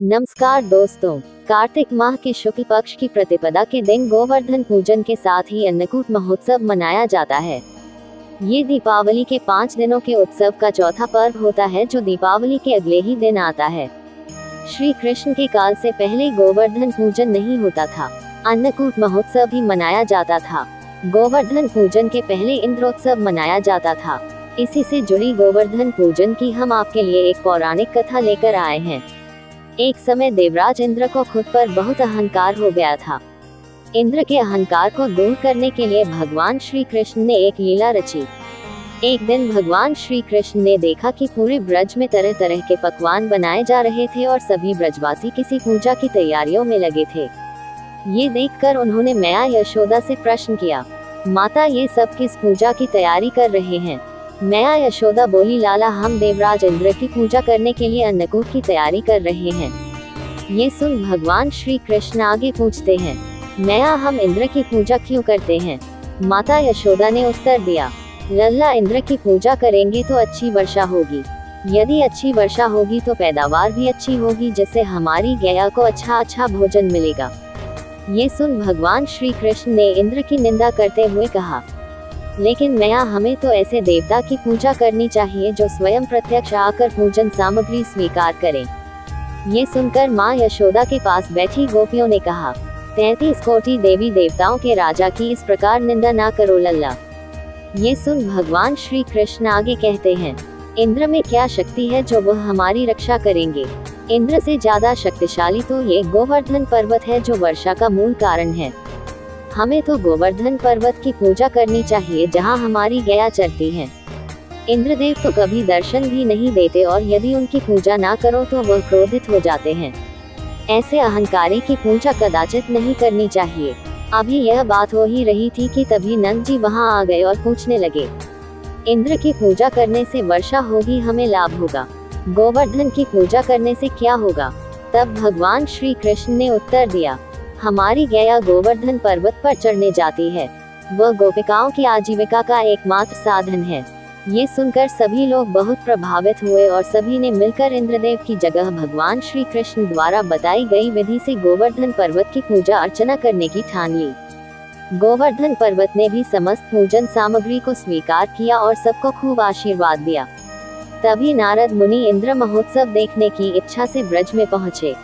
नमस्कार दोस्तों, कार्तिक माह के शुक्ल पक्ष की प्रतिपदा के दिन गोवर्धन पूजन के साथ ही अन्नकूट महोत्सव मनाया जाता है। ये दीपावली के 5 दिनों के उत्सव का चौथा पर्व होता है जो दीपावली के अगले ही दिन आता है। श्री कृष्ण के काल से पहले गोवर्धन पूजन नहीं होता था, अन्नकूट महोत्सव ही मनाया जाता था। गोवर्धन पूजन के पहले इंद्रोत्सव मनाया जाता था। इसी से जुड़ी गोवर्धन पूजन की हम आपके लिए एक पौराणिक कथा लेकर आए हैं। एक समय देवराज इंद्र को खुद पर बहुत अहंकार हो गया था। इंद्र के अहंकार को दूर करने के लिए भगवान श्री कृष्ण ने एक लीला रची। एक दिन भगवान श्री कृष्ण ने देखा कि पूरे ब्रज में तरह तरह के पकवान बनाए जा रहे थे और सभी ब्रजवासी किसी पूजा की तैयारियों में लगे थे। ये देखकर उन्होंने मैया यशोदा से प्रश्न किया, माता ये सब किस पूजा की तैयारी कर रहे हैं? मैया यशोदा बोली, लाला हम देवराज इंद्र की पूजा करने के लिए अन्नकूट की तैयारी कर रहे हैं। ये सुन भगवान श्री कृष्ण आगे पूछते हैं, मैया हम इंद्र की पूजा क्यों करते हैं? माता यशोदा ने उत्तर दिया, लल्ला इंद्र की पूजा करेंगे तो अच्छी वर्षा होगी। यदि अच्छी वर्षा होगी तो पैदावार भी अच्छी होगी, जिससे हमारी गैया को अच्छा भोजन मिलेगा। ये सुन भगवान श्री कृष्ण ने इंद्र की निंदा करते हुए कहा, लेकिन मैया हमें तो ऐसे देवता की पूजा करनी चाहिए जो स्वयं प्रत्यक्ष आकर पूजन सामग्री स्वीकार करें। ये सुनकर माँ यशोदा के पास बैठी गोपियों ने कहा, 33 कोटि देवी देवताओं के राजा की इस प्रकार निंदा ना करो लल्ला। ये सुन भगवान श्री कृष्ण आगे कहते हैं, इंद्र में क्या शक्ति है जो वह हमारी रक्षा करेंगे? इंद्र से ज्यादा शक्तिशाली तो ये गोवर्धन पर्वत है जो वर्षा का मूल कारण है। हमें तो गोवर्धन पर्वत की पूजा करनी चाहिए जहां हमारी गैया चरती है। इंद्रदेव तो कभी दर्शन भी नहीं देते और यदि उनकी पूजा ना करो तो वह क्रोधित हो जाते हैं। ऐसे अहंकारी की पूजा कदाचित नहीं करनी चाहिए। अभी यह बात हो ही रही थी कि तभी नंद जी वहां आ गए और पूछने लगे, इंद्र की पूजा करने से वर्षा होगी, हमें लाभ होगा, गोवर्धन की पूजा करने से क्या होगा? तब भगवान श्री कृष्ण ने उत्तर दिया, हमारी गैया गोवर्धन पर्वत पर चढ़ने जाती है, वह गोपिकाओं की आजीविका का एकमात्र साधन है। ये सुनकर सभी लोग बहुत प्रभावित हुए और सभी ने मिलकर इंद्रदेव की जगह भगवान श्री कृष्ण द्वारा बताई गई विधि से गोवर्धन पर्वत की पूजा अर्चना करने की ठान ली। गोवर्धन पर्वत ने भी समस्त पूजन सामग्री को स्वीकार किया और सबको खूब आशीर्वाद दिया। तभी नारद मुनि इंद्र महोत्सव देखने की इच्छा से ब्रज में पहुँचे।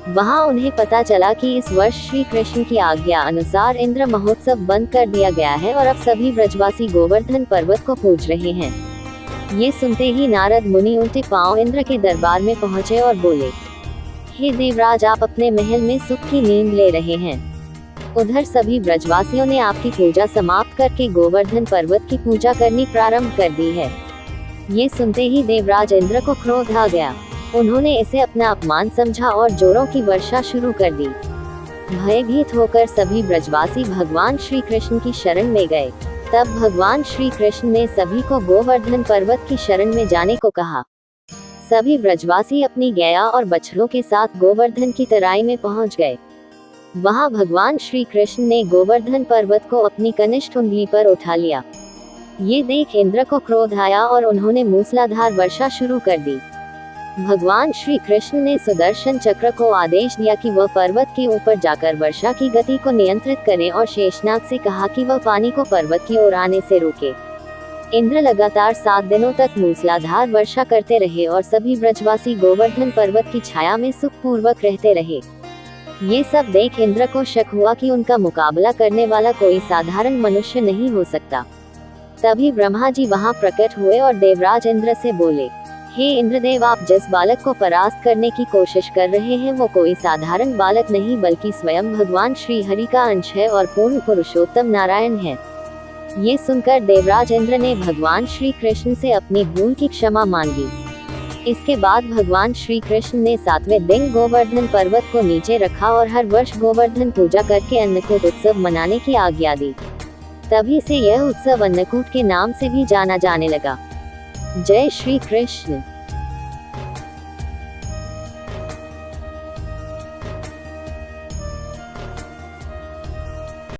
वहां उन्हें पता चला कि इस वर्ष श्री कृष्ण की आज्ञा अनुसार इंद्र महोत्सव बंद कर दिया गया है और अब सभी ब्रजवासी गोवर्धन पर्वत को पूज रहे हैं। ये सुनते ही नारद मुनि उल्टे पांव इंद्र के दरबार में पहुंचे और बोले, हे देवराज, आप अपने महल में सुख की नींद ले रहे हैं। उधर सभी ब्रजवासियों ने आपकी पूजा समाप्त करके गोवर्धन पर्वत की पूजा करनी प्रारंभ कर दी है। ये सुनते ही देवराज इंद्र को क्रोध आ गया। उन्होंने इसे अपना अपमान समझा और जोरों की वर्षा शुरू कर दी। भयभीत होकर सभी ब्रजवासी भगवान श्री कृष्ण की शरण में गए। तब भगवान श्री कृष्ण ने सभी को गोवर्धन पर्वत की शरण में जाने को कहा। सभी ब्रजवासी अपनी गैया और बछड़ों के साथ गोवर्धन की तराई में पहुंच गए। वहां भगवान श्री कृष्ण ने गोवर्धन पर्वत को अपनी कनिष्ठ उंगली पर उठा लिया। ये देख इंद्र को क्रोध आया और उन्होंने मूसलाधार वर्षा शुरू कर दी। भगवान श्री कृष्ण ने सुदर्शन चक्र को आदेश दिया कि वह पर्वत के ऊपर जाकर वर्षा की गति को नियंत्रित करे और शेषनाग से कहा कि वह पानी को पर्वत की ओर आने से रोके। इंद्र लगातार 7 दिनों तक मूसलाधार वर्षा करते रहे और सभी ब्रजवासी गोवर्धन पर्वत की छाया में सुखपूर्वक रहते रहे। ये सब देख इंद्र को शक हुआ कि उनका मुकाबला करने वाला कोई साधारण मनुष्य नहीं हो सकता। तभी ब्रह्मा जी वहां प्रकट हुए और देवराज इंद्र से बोले, हे इंद्रदेव, आप जिस बालक को परास्त करने की कोशिश कर रहे हैं वो कोई साधारण बालक नहीं बल्कि स्वयं भगवान श्री हरि का अंश है और पूर्ण पुरुषोत्तम नारायण है। ये सुनकर देवराज इंद्र ने भगवान श्री कृष्ण से अपनी भूल की क्षमा मांगी। इसके बाद भगवान श्री कृष्ण ने 7वें दिन गोवर्धन पर्वत को नीचे रखा और हर वर्ष गोवर्धन पूजा करके अन्नकूट उत्सव मनाने की आज्ञा दी। तभी से यह उत्सव अन्नकूट के नाम से भी जाना जाने लगा। जय श्री कृष्ण।